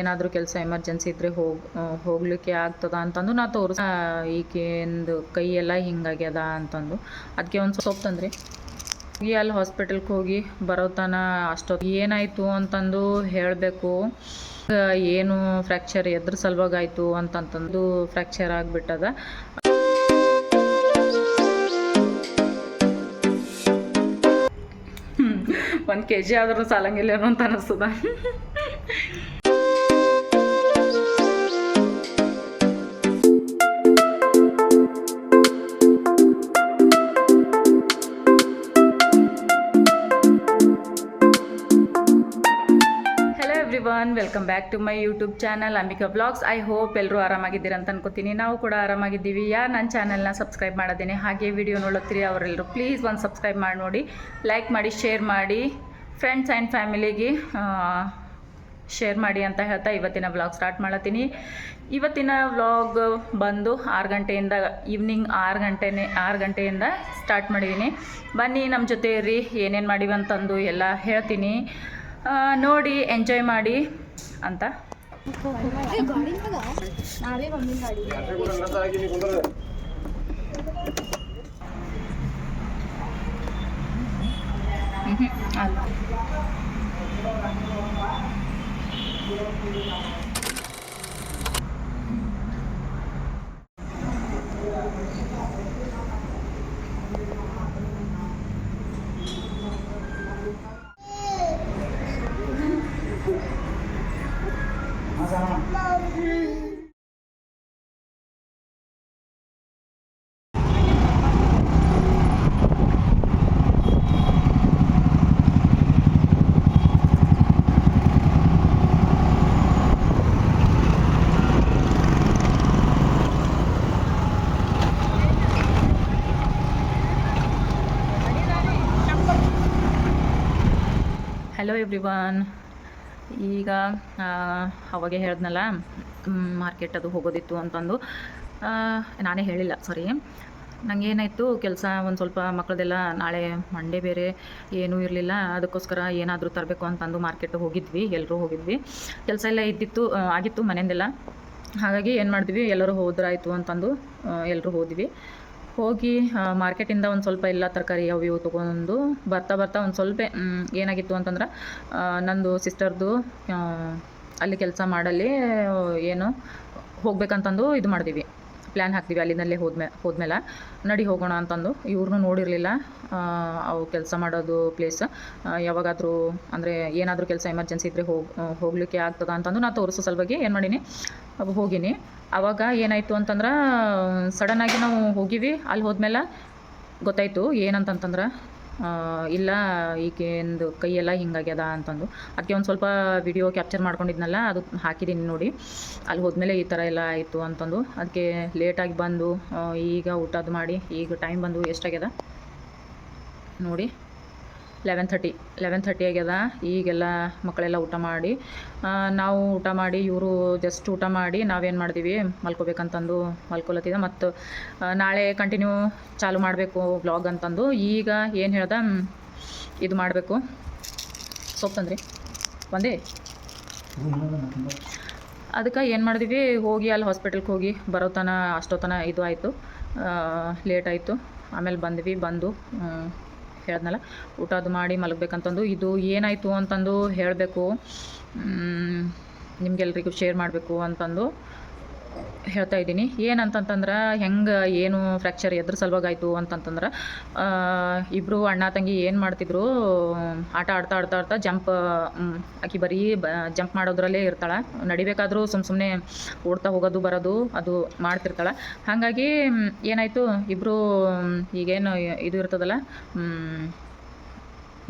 ಏನಾದರೂ ಕೆಲಸ ಎಮರ್ಜೆನ್ಸಿ ಇದ್ದರೆ ಹೋಗಲಿಕ್ಕೆ ಆಗ್ತದ ಅಂತಂದು ನಾ ಈಕೆಂದು ಕೈ ಎಲ್ಲ ಹಿಂಗಾಗ್ಯದ ಅಂತಂದು ಅದಕ್ಕೆ ಒಂದು ಸೊಪ್ಪು ತಂದ್ರಿ ಹೋಗಿ ಅಲ್ಲಿ ಹಾಸ್ಪಿಟಲ್ಗೆ ಹೋಗಿ ಬರೋತನ ಅಷ್ಟೊತ್ತು ಏನಾಯಿತು ಅಂತಂದು ಹೇಳಬೇಕು. ಏನು ಫ್ರ್ಯಾಕ್ಚರ್ ಎದ್ರ ಸಲುವಾಗಾಯಿತು ಅಂತಂತಂದು ಫ್ರ್ಯಾಕ್ಚರ್ ಆಗಿಬಿಟ್ಟದ. ಒಂದು kg ಆದರೂ ಸಾಲಂಗಿಲ್ಲೇನೋ ಅಂತ ಅನ್ನಿಸ್ತದ. Welcome back to my YouTube channel Ambika blogs. I hope ಎಲ್ಲರೂ ಆರಾಮಾಗಿದ್ದೀರ ಅಂತ ಅನ್ಕೋತೀನಿ. ನಾವು ಕೂಡ ಆರಾಮಾಗಿದ್ದೀವಿ. ಯಾರು ನನ್ನ ಚಾನಲ್ನ ಸಬ್ಸ್ಕ್ರೈಬ್ ಮಾಡೋದೇನೆ ಹಾಗೆ ವಿಡಿಯೋ ನೋಡುತ್ತೀರಿ ಅವರೆಲ್ಲರೂ ಪ್ಲೀಸ್ ಒಂದು ಸಬ್ಸ್ಕ್ರೈಬ್ ಮಾಡಿ ನೋಡಿ, ಲೈಕ್ ಮಾಡಿ, ಶೇರ್ ಮಾಡಿ, ಫ್ರೆಂಡ್ಸ್ ಆ್ಯಂಡ್ ಫ್ಯಾಮಿಲಿಗೆ ಶೇರ್ ಮಾಡಿ ಅಂತ ಹೇಳ್ತಾ ಇವತ್ತಿನ ವ್ಲಾಗ್ ಸ್ಟಾರ್ಟ್ ಮಾಡತ್ತೀನಿ. ಇವತ್ತಿನ ವ್ಲಾಗ್ ಬಂದು 6 ಗಂಟೆಯಿಂದ ಈವ್ನಿಂಗ್ 6 ಗಂಟೆಯಿಂದ ಸ್ಟಾರ್ಟ್ ಮಾಡಿದ್ದೀನಿ. ಬನ್ನಿ ನಮ್ಮ ಜೊತೆ ಇರ್ರಿ, ಏನೇನು ಮಾಡಿವಿ ಅಂತಂದು ಎಲ್ಲ ಹೇಳ್ತೀನಿ, ನೋಡಿ ಎಂಜಾಯ್ ಮಾಡಿ ಅಂತ. ಅಲ್ಲ ಹಲೋ ಎವ್ರಿವನ್. ಈಗ ಅವಾಗೆ ಹೇಳ್ದನಲ್ಲ ಮಾರ್ಕೆಟ್ ಅದು ಹೋಗೋದಿತ್ತು ಅಂತಂದು, ನಾನೇ ಹೇಳಿಲ್ಲ, ಸಾರಿ. ನನಗೇನಾಯಿತು ಕೆಲಸ ಒಂದು ಸ್ವಲ್ಪ ಮಕ್ಕಳದೆಲ್ಲ ನಾಳೆ ಮಂಡೇ ಬೇರೆ ಏನೂ ಇರಲಿಲ್ಲ, ಅದಕ್ಕೋಸ್ಕರ ಏನಾದರೂ ತರಬೇಕು ಅಂತಂದು ಮಾರ್ಕೆಟ್ ಹೋಗಿದ್ವಿ, ಎಲ್ಲರೂ ಹೋಗಿದ್ವಿ. ಕೆಲಸ ಎಲ್ಲ ಆಗಿತ್ತು ಮನೆಯಿಂದೆಲ್ಲ. ಹಾಗಾಗಿ ಏನು ಮಾಡಿದ್ವಿ, ಎಲ್ಲರೂ ಹೋದ್ರಾಯ್ತು ಅಂತಂದು ಎಲ್ಲರೂ ಹೋದ್ವಿ. ಹೋಗಿ ಮಾರ್ಕೆಟಿಂದ ಒಂದು ಸ್ವಲ್ಪ ಎಲ್ಲ ತರಕಾರಿ ಅವು ಇವು ತೊಗೊಂಡು ಬರ್ತಾ ಒಂದು ಸ್ವಲ್ಪ ಏನಾಗಿತ್ತು ಅಂತಂದ್ರೆ, ನಂದು ಸಿಸ್ಟರ್ದು ಅಲ್ಲಿ ಕೆಲಸ ಮಾಡಲ್ಲಿ ಏನು ಹೋಗ್ಬೇಕಂತಂದು ಇದು ಮಾಡಿದ್ವಿ, ಪ್ಲ್ಯಾನ್ ಹಾಕ್ತೀವಿ. ಅಲ್ಲಿಂದಲ್ಲೇ ಹೋದ್ಮೇಲೆ ನಡಿ ಹೋಗೋಣ ಅಂತಂದು. ಇವ್ರನ್ನೂ ನೋಡಿರಲಿಲ್ಲ, ಅವು ಕೆಲಸ ಮಾಡೋದು ಪ್ಲೇಸ್. ಯಾವಾಗಾದರೂ ಅಂದರೆ ಏನಾದರೂ ಕೆಲಸ ಎಮರ್ಜೆನ್ಸಿ ಇದ್ದರೆ ಹೋಗಲಿಕ್ಕೆ ಆಗ್ತದ ಅಂತಂದು ನಾ ತೋರಿಸೋ ಸಲುವಾಗಿ ಏನು ಮಾಡೀನಿ, ಹೋಗೀನಿ. ಆವಾಗ ಏನಾಯಿತು ಅಂತಂದ್ರೆ, ಸಡನ್ನಾಗಿ ನಾವು ಹೋಗಿವಿ. ಅಲ್ಲಿ ಹೋದ್ಮೇಲೆ ಗೊತ್ತಾಯಿತು ಏನಂತಂತಂದ್ರೆ, ಇಲ್ಲ ಈಕೆಂದು ಕೈ ಎಲ್ಲ ಹಿಂಗಾಗ್ಯದ ಅಂತಂದು. ಅದಕ್ಕೆ ಒಂದು ಸ್ವಲ್ಪ ವಿಡಿಯೋ ಕ್ಯಾಪ್ಚರ್ ಮಾಡ್ಕೊಂಡಿದ್ನಲ್ಲ, ಅದು ಹಾಕಿದ್ದೀನಿ ನೋಡಿ. ಅಲ್ಲಿ ಹೋದ್ಮೇಲೆ ಈ ಥರ ಎಲ್ಲ ಆಯಿತು ಅಂತಂದು. ಅದಕ್ಕೆ ಲೇಟಾಗಿ ಬಂದು ಈಗ ಊಟದ್ದು ಮಾಡಿ, ಈಗ ಟೈಮ್ ಬಂದು ಎಷ್ಟಾಗ್ಯದ ನೋಡಿ, 11:30 ಆಗ್ಯದ. ಈಗೆಲ್ಲ ಮಕ್ಕಳೆಲ್ಲ ಊಟ ಮಾಡಿ, ನಾವು ಊಟ ಮಾಡಿ, ಇವರು ಜಸ್ಟ್ ಊಟ ಮಾಡಿ ನಾವೇನು ಮಾಡಿದ್ವಿ, ಮಲ್ಕೋಬೇಕಂತಂದು ಮಲ್ಕೊಲತ್ತಿದ. ಮತ್ತು ನಾಳೆ ಕಂಟಿನ್ಯೂ ಚಾಲು ಮಾಡಬೇಕು ವ್ಲಾಗ್ ಅಂತಂದು. ಈಗ ಏನು ಹೇಳ್ದೆ, ಇದು ಮಾಡಬೇಕು, ಸೊಪ್ಪು ತಂದ್ರಿ ಒಂದೇ. ಅದಕ್ಕೆ ಏನು ಮಾಡಿದ್ವಿ, ಹೋಗಿ ಅಲ್ಲಿ ಹಾಸ್ಪಿಟಲ್ಗೆ ಹೋಗಿ ಬರೋತನ ಅಷ್ಟೊತ್ತನ ಇದು ಆಯಿತು, ಲೇಟ್ ಆಯಿತು. ಆಮೇಲೆ ಬಂದು ಹೇಳ್ದನಲ್ಲ, ಊಟ ಅದು ಮಾಡಿ ಮಲಗಬೇಕಂತಂದು. ಇದು ಏನಾಯಿತು ಅಂತಂದು ಹೇಳಬೇಕು, ನಿಮಗೆಲ್ರಿಗೂ ಶೇರ್ ಮಾಡಬೇಕು ಅಂತಂದು ಹೇಳ್ತಾ ಇದ್ದೀನಿ. ಏನಂತಂತಂದ್ರೆ, ಏನು ಫ್ರ್ಯಾಕ್ಚರ್ ಎದ್ರ ಸಲುವಾಗಾಯಿತು ಅಂತಂತಂದ್ರೆ, ಇಬ್ಬರು ಅಣ್ಣ ತಂಗಿ ಏನು ಮಾಡ್ತಿದ್ರು, ಆಟ ಆಡ್ತಾ ಜಂಪ್, ಆಕಿ ಬರೀ ಜಂಪ್ ಮಾಡೋದ್ರಲ್ಲೇ ಇರ್ತಾಳೆ. ನಡಿಬೇಕಾದ್ರೂ ಸುಮ್ಮನೆ ಓಡ್ತಾ ಹೋಗೋದು ಬರೋದು ಅದು ಮಾಡ್ತಿರ್ತಾಳೆ. ಹಾಗಾಗಿ ಏನಾಯಿತು, ಇಬ್ಬರು ಈಗೇನು ಇದು ಇರ್ತದಲ್ಲ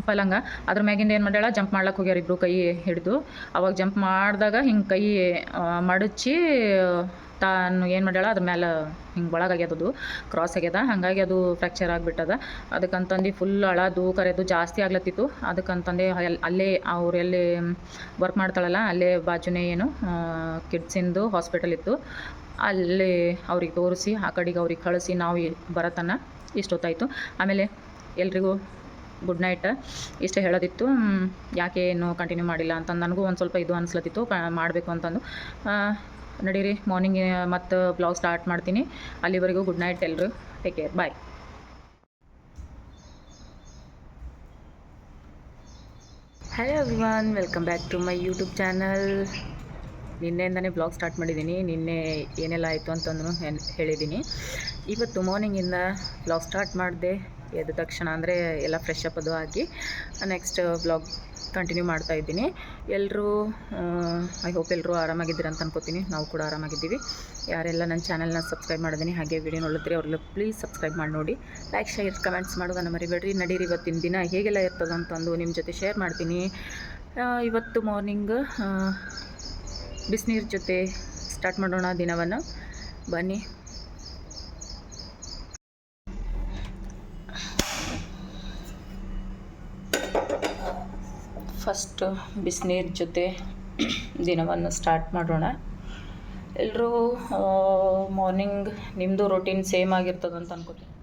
ಪಲಂಗ, ಅದ್ರ ಮ್ಯಾಗಿಂದ ಏನು ಮಾಡ್ಯಾಳ, ಜಂಪ್ ಮಾಡ್ಲಿಕ್ಕೆ ಹೋಗ್ಯಾರ ಇಬ್ಬರು ಕೈ ಹಿಡಿದು. ಅವಾಗ ಜಂಪ್ ಮಾಡಿದಾಗ ಹಿಂಗೆ ಕೈ ಮಡಚಿ ತಾನು ಏನು ಮಾಡ್ಯಾಳ, ಅದ್ರ ಮೇಲೆ ಹಿಂಗೆ ಒಳಗಾಗ್ಯದದು ಕ್ರಾಸ್ ಆಗ್ಯದ. ಹಾಗಾಗಿ ಅದು ಫ್ರ್ಯಾಕ್ಚರ್ ಆಗಿಬಿಟ್ಟದ. ಅದಕ್ಕಂತಂದು ಫುಲ್ ಅಳದು ಕರೆದು ಜಾಸ್ತಿ ಆಗ್ಲತ್ತಿತ್ತು. ಅದಕ್ಕಂತಂದೆ ಅಲ್ಲೇ ಅವ್ರು ಎಲ್ಲಿ ವರ್ಕ್ ಮಾಡ್ತಾಳಲ್ಲ ಅಲ್ಲೇ ಬಾಜುನೇ ಏನು ಕಿಡ್ಸಿಂದು ಹಾಸ್ಪಿಟಲ್ ಇತ್ತು, ಅಲ್ಲಿ ಅವ್ರಿಗೆ ತೋರಿಸಿ ಆ ಕಡೆಗೆ ಅವ್ರಿಗೆ ಕಳಿಸಿ ನಾವು ಬರತನ ಇಷ್ಟೊತ್ತಾಯಿತು. ಆಮೇಲೆ ಎಲ್ರಿಗೂ ಗುಡ್ ನೈಟ್. ಇಷ್ಟೇ ಹೇಳೋದಿತ್ತು. ಯಾಕೆ ಏನು ಕಂಟಿನ್ಯೂ ಮಾಡಿಲ್ಲ ಅಂತಂದು ನನಗೂ ಒಂದು ಸ್ವಲ್ಪ ಇದು ಅನಿಸ್ಲತ್ತಿತ್ತು ಮಾಡಬೇಕು ಅಂತಂದು. ನಡೀರಿ ಮಾರ್ನಿಂಗ್ ಮತ್ತು ಬ್ಲಾಗ್ ಸ್ಟಾರ್ಟ್ ಮಾಡ್ತೀನಿ. ಅಲ್ಲಿವರೆಗೂ ಗುಡ್ ನೈಟ್ ಎಲ್ಲರೂ. Take care, bye. Hello everyone, welcome back to my YouTube channel. ನಿನ್ನೆಯಿಂದನೇ ಬ್ಲಾಗ್ ಸ್ಟಾರ್ಟ್ ಮಾಡಿದ್ದೀನಿ. ನಿನ್ನೆ ಏನೆಲ್ಲ ಆಯಿತು ಅಂತಂದು ಹೇಳಿದ್ದೀನಿ. ಇವತ್ತು ಮಾರ್ನಿಂಗಿಂದ ಬ್ಲಾಗ್ ಸ್ಟಾರ್ಟ್ ಮಾಡಿದೆ. ಎದ್ದ ತಕ್ಷಣ ಅಂದರೆ ಎಲ್ಲ ಫ್ರೆಶ್ ಅಪ್ ಅದು ಆಗಿ ನೆಕ್ಸ್ಟ್ ಬ್ಲಾಗ್ ಕಂಟಿನ್ಯೂ ಮಾಡ್ತಾಯಿದ್ದೀನಿ. ಎಲ್ಲರೂ ಐ ಹೋಪ್ ಎಲ್ಲರೂ ಆರಾಮಾಗಿದ್ದೀರ ಅಂತ ಅನ್ಕೋತೀನಿ. ನಾವು ಕೂಡ ಆರಾಮಾಗಿದ್ದೀವಿ. ಯಾರೆಲ್ಲ ನನ್ನ ಚಾನಲ್ನ ಸಬ್ಸ್ಕ್ರೈಬ್ ಮಾಡಿದ್ದೀನಿ, ಹಾಗೆ ವಿಡಿಯೋ ನೋಡಿದ್ರೆ ಅವ್ರೆಲ್ಲ ಪ್ಲೀಸ್ ಸಬ್ಸ್ಕ್ರೈಬ್ ಮಾಡಿ ನೋಡಿ. ಲೈಕ್, ಶೇರ್, ಕಮೆಂಟ್ಸ್ ಮಾಡೋದನ್ನು ಮರಿಬೇಡ್ರಿ. ನಡೀರಿ ಇವತ್ತಿನ ದಿನ ಹೇಗೆಲ್ಲ ಇರ್ತದಂತಂದು ನಿಮ್ಮ ಜೊತೆ ಶೇರ್ ಮಾಡ್ತೀನಿ. ಇವತ್ತು ಮಾರ್ನಿಂಗ್ ಬಿಸಿನೀರು ಜೊತೆ ಸ್ಟಾರ್ಟ್ ಮಾಡೋಣ ದಿನವನ್ನು. ಬನ್ನಿ. ಫಸ್ಟ್ ಬಿಸಿನೀರು ಜೊತೆ ದಿನವನ್ನು ಸ್ಟಾರ್ಟ್ ಮಾಡೋಣ. ಎಲ್ಲರೂ ಮಾರ್ನಿಂಗ್ ನಿಮ್ಮದು ರೊಟೀನ್ ಸೇಮ್ ಆಗಿರ್ತದಂತ ಅನ್ಕೋತೀನಿ.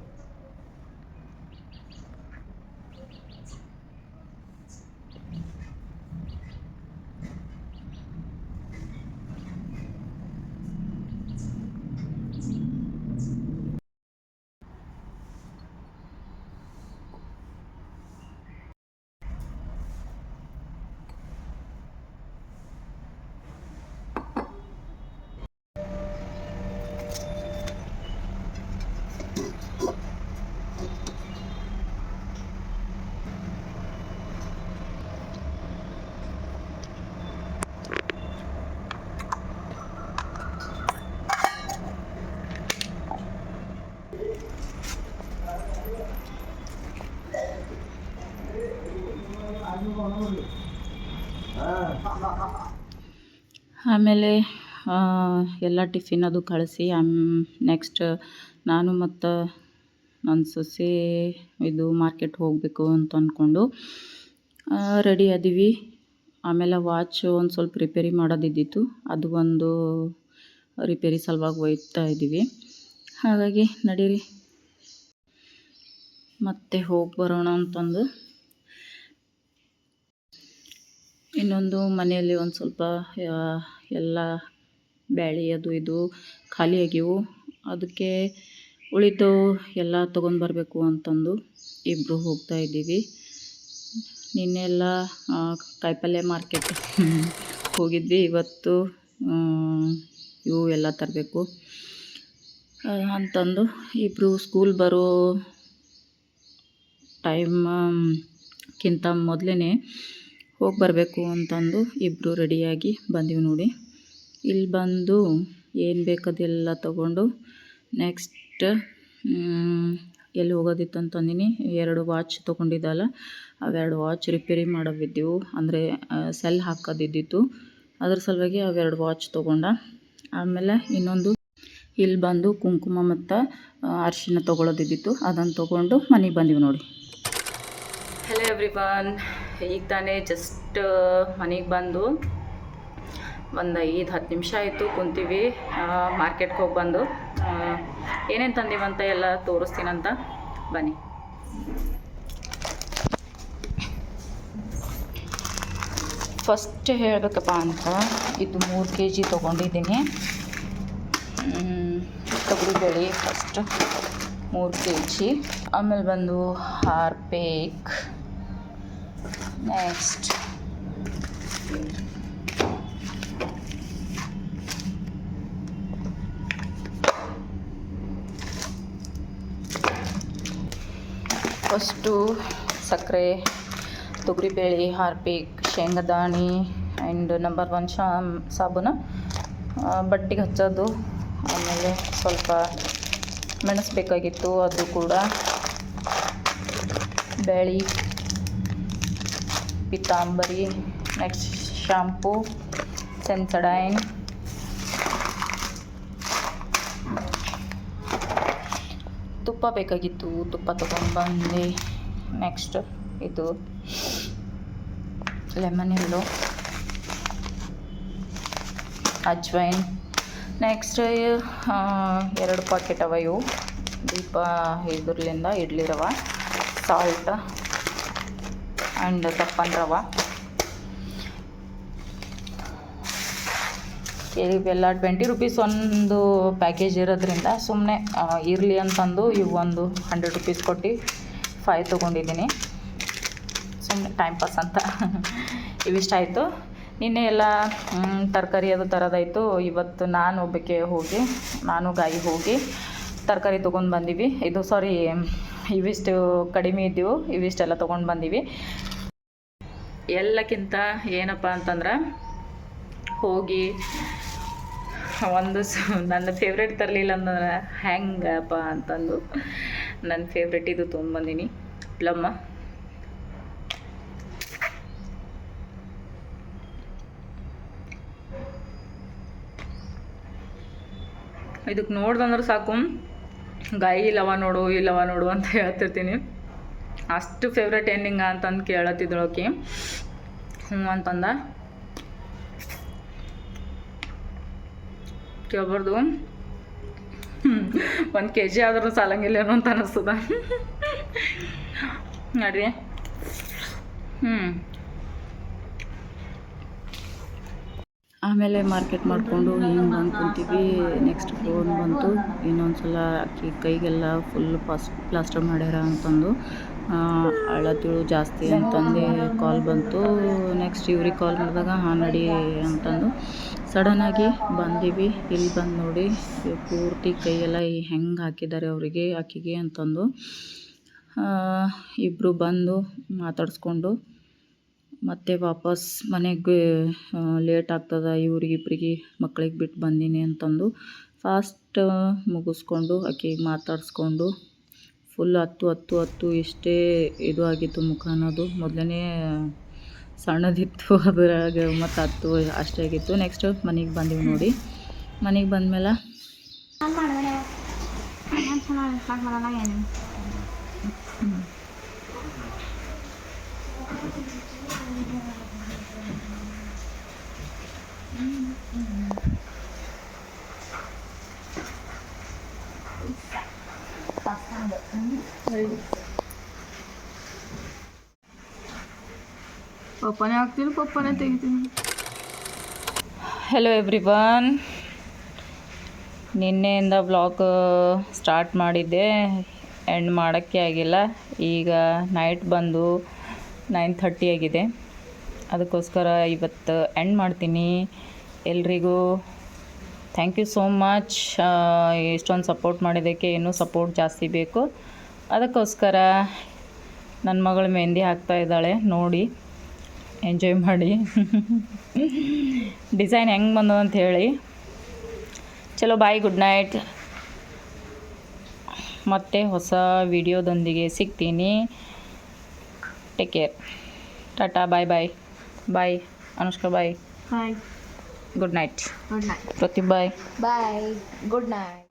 ಆಮೇಲೆ ಎಲ್ಲ ಟಿಫಿನ್ ಅದು ಕಳಿಸಿ ನೆಕ್ಸ್ಟ್ ನಾನು ಮತ್ತು ನನ್ನ ಸೊಸೆ ಇದು ಮಾರ್ಕೆಟ್ ಹೋಗಬೇಕು ಅಂತ ಅಂದ್ಕೊಂಡು ರೆಡಿ ಅದೀವಿ. ಆಮೇಲೆ ವಾಚ್ ಒಂದು ಸ್ವಲ್ಪ ರಿಪೇರಿ ಮಾಡೋದಿದ್ದಿತ್ತು, ಅದು ಒಂದು ರಿಪೇರಿ ಸಲುವಾಗಿ ಒಯ್ತಾ ಇದ್ದೀವಿ. ಹಾಗಾಗಿ ನಡೀರಿ ಮತ್ತೆ ಹೋಗಿ ಬರೋಣ ಅಂತಂದು. ಇನ್ನೊಂದು ಮನೆಯಲ್ಲಿ ಒಂದು ಸ್ವಲ್ಪ ಎಲ್ಲ ಬ್ಯಾಳಿ ಅದು ಇದು ಖಾಲಿ ಆಗಿವು, ಅದಕ್ಕೆ ಉಳಿದು ಎಲ್ಲ ತೊಗೊಂಡು ಬರಬೇಕು ಅಂತಂದು ಇಬ್ಬರು ಹೋಗ್ತಾ ಇದ್ದೀವಿ. ನಿನ್ನೆಲ್ಲ ಕಾಯಿಪಲ್ಯ ಮಾರ್ಕೆಟ್ ಹೋಗಿದ್ವಿ. ಇವತ್ತು ಇವು ಎಲ್ಲ ತರಬೇಕು ಅಂತಂದು ಇಬ್ಬರು ಸ್ಕೂಲ್ ಬರೋ ಟೈಮ್ಗಿಂತ ಮೊದಲೇ ಹೋಗಿ ಬರಬೇಕು ಅಂತಂದು ಇಬ್ಬರು ರೆಡಿಯಾಗಿ ಬಂದೀವಿ ನೋಡಿ. ಇಲ್ಲಿ ಬಂದು ಏನು ಬೇಕದೆಲ್ಲ ತೊಗೊಂಡು ನೆಕ್ಸ್ಟ್ ಎಲ್ಲಿ ಹೋಗೋದಿತ್ತು ಅಂತಂದಿನಿ. 2 ವಾಚ್ ತೊಗೊಂಡಿದ್ದಲ್ಲ, ಅವೆರಡು ವಾಚ್ ರಿಪೇರಿ ಮಾಡೋವಿದ್ದೆವು, ಅಂದರೆ ಸೆಲ್ ಹಾಕೋದಿದ್ದಿತ್ತು. ಅದ್ರ ಸಲುವಾಗಿ ಅವೆರಡು ವಾಚ್ ತೊಗೊಂಡ. ಆಮೇಲೆ ಇನ್ನೊಂದು ಇಲ್ಲಿ ಬಂದು ಕುಂಕುಮ ಮತ್ತು ಅರಿಶಿನ ತೊಗೊಳೋದಿದ್ದಿತ್ತು, ಅದನ್ನು ತೊಗೊಂಡು ಮನೆಗೆ ಬಂದೀವಿ ನೋಡಿ. ಹಲೋ ಎವ್ರಿವನ್, ಈಗ ತಾನೇ ಜಸ್ಟ್ ಮನೆಗೆ ಬಂದು ಒಂದು 5-10 ನಿಮಿಷ ಆಯಿತು ಕುಂತೀವಿ. ಮಾರ್ಕೆಟ್ಗೆ ಹೋಗಿ ಬಂದು ಏನೇನು ತಂದೀವಂತ ಎಲ್ಲ ತೋರಿಸ್ತೀನಂತ ಬನ್ನಿ. ಫಸ್ಟ್ ಹೇಳಬೇಕಪ್ಪ ಅಂತ ಇದು 3 kg ತೊಗೊಂಡಿದ್ದೀನಿ. ತೊಗರಿಬೇಳೆ ಫಸ್ಟ್ 3 kg. ಆಮೇಲೆ ಬಂದು ಹಾರ್ಪಿಕ್, ನೆಕ್ಸ್ಟ್ ಫಸ್ಟು ಸಕ್ಕರೆ, ತೊಗರಿಬೇಳೆ, ಹಾರ್ಪಿಕ್, ಶೇಂಗಾದಾಣಿ ಆ್ಯಂಡ್ ನಂಬರ್ 1 ಸಾಬೂನು, ಬಟ್ಟೆಗೆ ಹಚ್ಚೋದು. ಆಮೇಲೆ ಸ್ವಲ್ಪ ಮೆಣಸು ಬೇಕಾಗಿತ್ತು, ಅದು ಕೂಡ, ಬೇಳೆ, ಪಿತಾಂಬರಿ, ನೆಕ್ಸ್ಟ್ ಶಾಂಪೂ, ಸೆನ್ಸಡೈನ್, ತುಪ್ಪ ಬೇಕಾಗಿತ್ತು, ತುಪ್ಪ ತೊಗೊಂಡು ಬಂದೆ. ನೆಕ್ಸ್ಟ್ ಇದು lemon yellow, ajwain. Next 2 packet ಅವ ಇವು ದೀಪ ಇದ್ರಲಿಂದ ಇಡ್ಲಿ ರವೆ, ಸಾಲ್ಟ್, ಆ್ಯಂಡ್ ದಪ್ಪನ ರವೆ, ಇವೆಲ್ಲ 20 ರುಪೀಸ್ ಒಂದು ಪ್ಯಾಕೇಜ್ ಇರೋದ್ರಿಂದ ಸುಮ್ಮನೆ ಇರಲಿ ಅಂತಂದು ಇವು ಒಂದು 100 ರುಪೀಸ್ ಕೊಟ್ಟು 5 ತೊಗೊಂಡಿದ್ದೀನಿ. ಸುಮ್ಮನೆ ಟೈಮ್ ಪಾಸ್ ಅಂತ ಇವಿಷ್ಟ ಆಯಿತು. ನಿನ್ನೆ ಎಲ್ಲ ತರಕಾರಿ ಅದು ತರೋದಾಯಿತು. ಇವತ್ತು ನಾನು ಒಬ್ಬಕ್ಕೆ ಹೋಗಿ ಗಾಯಿ ಹೋಗಿ ತರಕಾರಿ ತೊಗೊಂಡು ಬಂದೀವಿ. ಇದು ಇವಿಷ್ಟು ಕಡಿಮೆ ಇದ್ದೀವಿ, ಇವಿಷ್ಟೆಲ್ಲ ತೊಗೊಂಡು ಬಂದೀವಿ. ಎಲ್ಲಕ್ಕಿಂತ ಏನಪ್ಪ ಅಂತಂದ್ರೆ ಹೋಗಿ ನನ್ನ ಫೇವ್ರೇಟ್ ತರಲಿಲ್ಲ ಅಂದ್ರೆ ಹೆಂಗಪ್ಪ ಅಂತಂದು ನನ್ನ ಫೇವ್ರೇಟ್ ಇದು ತೊಗೊಂಡ್ಬಂದೀನಿ, ಪ್ಲಮ್ಮ. ಇದಕ್ಕೆ ನೋಡ್ದಂದ್ರೆ ಸಾಕು ಗಾಯಿ ಇಲ್ಲವ ನೋಡು ಅಂತ ಹೇಳ್ತಿರ್ತೀನಿ. ಅಷ್ಟು ಫೇವ್ರೇಟ್ ಏನಿಂಗ ಅಂತಂದು ಕೇಳತ್ತಿದ್ದಳೋಕೆ ಹ್ಞೂ ಅಂತಂದ. ಕೇಳ್ಬಾರ್ದು, 1 kg ಆದ್ರೂ ಸಾಲಂಗಿಲ್ಲೇನೋ ಅಂತ ಅನ್ನಿಸ್ತದ ನೋಡ್ರಿ. ಆಮೇಲೆ ಮಾರ್ಕೆಟ್ ಮಾಡಿಕೊಂಡು ಹಿಂಗೆ ಬಂದು ಕುಂತೀವಿ. ನೆಕ್ಸ್ಟ್ ಫೋನ್ ಬಂತು, ಇನ್ನೊಂದು ಸಲ ಅಕ್ಕಿ ಕೈಗೆಲ್ಲ ಫುಲ್ ಪ್ಲಾಸ್ಟರ್ ಮಾಡ್ಯಾರ ಅಂತಂದು ಅಳತಿಳು ಜಾಸ್ತಿ ಅಂತಂದು ಕಾಲ್ ಬಂತು. ನೆಕ್ಸ್ಟ್ ಇವ್ರಿಗೆ ಕಾಲ್ ಮಾಡಿದಾಗ ಹಾಂ ನಡಿ ಅಂತಂದು ಸಡನ್ನಾಗಿ ಬಂದೀವಿ. ಇಲ್ಲಿ ಬಂದು ನೋಡಿ ಪೂರ್ತಿ ಕೈಯೆಲ್ಲ ಹೆಂಗೆ ಹಾಕಿದ್ದಾರೆ ಅವರಿಗೆ ಆಕಿಗೆ ಅಂತಂದು ಇಬ್ಬರು ಬಂದು ಮಾತಾಡಿಸ್ಕೊಂಡು ಮತ್ತೆ ವಾಪಸ್ ಮನೆಗೆ ಲೇಟ್ ಆಗ್ತದೆ ಇವ್ರಿಗಿಬ್ರಿಗೆ ಮಕ್ಳಿಗೆ ಬಿಟ್ಟು ಬಂದೀನಿ ಅಂತಂದು ಫಾಸ್ಟ್ ಮುಗಿಸ್ಕೊಂಡು ಆಕೆಗೆ ಮಾತಾಡಿಸ್ಕೊಂಡು ಫುಲ್ ಹತ್ತು ಇಷ್ಟೇ ಇದು ಆಗಿತ್ತು ಮುಖ ಅನ್ನೋದು. ಮೊದಲನೇ ಸಣ್ಣದಿತ್ತು, ಅದ್ರಾಗ ಮತ್ತು 10 ಅಷ್ಟೇ ಆಗಿತ್ತು. ನೆಕ್ಸ್ಟ್ ಮನೆಗೆ ಬಂದೀವಿ ನೋಡಿ. ಮನೆಗೆ ಬಂದಮೇಲೆ ಪಪ್ಪನೇ ಹಾಕ್ತೀನಿ, ಪಪ್ಪನೇ ತೆಗಿತೀನಿ. ಹೆಲೋ ಎವ್ರಿವನ್, ನಿನ್ನೆಯಿಂದ ವ್ಲಾಗ್ ಸ್ಟಾರ್ಟ್ ಮಾಡಿದ್ದೆ, ಎಂಡ್ ಮಾಡೋಕ್ಕೆ ಆಗಿಲ್ಲ. ಈಗ ನೈಟ್ ಬಂದು 9:30 ಆಗಿದೆ. ಅದಕ್ಕೋಸ್ಕರ ಇವತ್ತು ಎಂಡ್ ಮಾಡ್ತೀನಿ. ಎಲ್ರಿಗೂ ಥ್ಯಾಂಕ್ ಯು ಸೋ ಮಚ್. ಇಷ್ಟೊಂದು ಸಪೋರ್ಟ್ ಮಾಡಿದ್ದಕ್ಕೆ ಇನ್ನೂ ಸಪೋರ್ಟ್ ಜಾಸ್ತಿ ಬೇಕು. ಅದಕ್ಕೋಸ್ಕರ ನನ್ನ ಮಗಳು ಮೆಹಂದಿ ಹಾಕ್ತಾ ಇದ್ದಾಳೆ, ನೋಡಿ ಎಂಜಾಯ್ ಮಾಡಿ. ಡಿಸೈನ್ ಹೆಂಗೆ ಬಂದದ ಅಂತ ಹೇಳಿ. ಚಲೋ ಬಾಯ್, ಗುಡ್ ನೈಟ್. ಮತ್ತೆ ಹೊಸ ವಿಡಿಯೋದೊಂದಿಗೆ ಸಿಗ್ತೀನಿ. Take care, tata, bye bye. Bye Anushka, bye. Bye. Good night. Good night. ಪ್ರತಿ ಬಾಯ್. Bye, good night.